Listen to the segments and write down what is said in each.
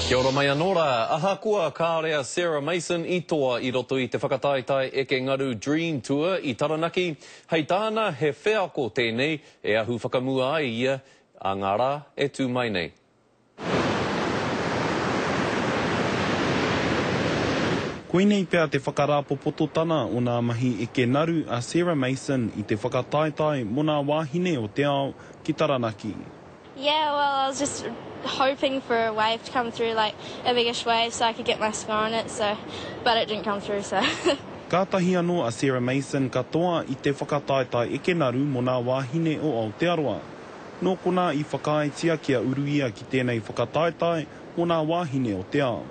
Kia ora mai anōra, ahakoa kārea Sarah Mason i toa I roto I te whakataetai Eke Ngaru Dream Tour I Taranaki. Hei tāna he wheako tēnei e ahu whakamua ai ia, a ngā rā e tū mai nei. Koinei pea te whakarāpopoto tana o nā mahi Eke Ngaru a Sarah Mason I te whakataetai mo nā wāhine o te ao ki Taranaki. Yeah, well, I was just hoping for a wave to come through, like a biggish wave, so I could get my score on it. But it didn't come through, so. Kātahi anō a Sarah Mason katoa I te whakataetai Eke Ngaru mo nā wāhine o Aotearoa. Nō kona I whakaaetia kia uruia ki tēnei whakataetai mo nā wāhine o te ao.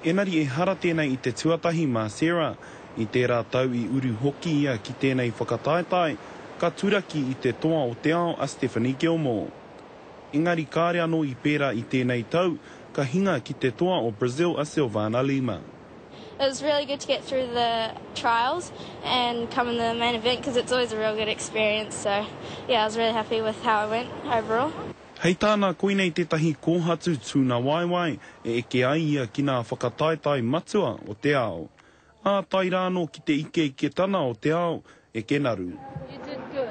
Enari e hara tēnei I te tuatahi mā Sarah, I tērā tau I uru hoki ia ki tēnei whakataetai, ka turaki I te toa o te ao a Stephanie Gilmore. Engari kāre anō I pērā I tēnei tau, ka hinga ki te toa o Brazil a Silvana Lima. It was really good to get through the trials and come in the main event because it's always a real good experience. So, yeah, I was really happy with how it went overall. Hei tāna koinei tētahi kōhatu tūna waiwai e eke ai ia ki nā whakataetai matua o te ao. Ā tai rāno ki te ike tana o te ao, Eke Ngaru. You did good.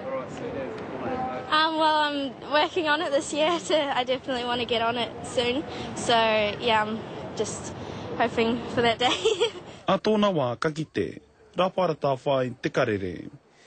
Well, I'm working on it this year. I definitely want to get on it soon. So, yeah, I'm just hoping for that day. A tōna wā ka kite, rapara tā whai te karere.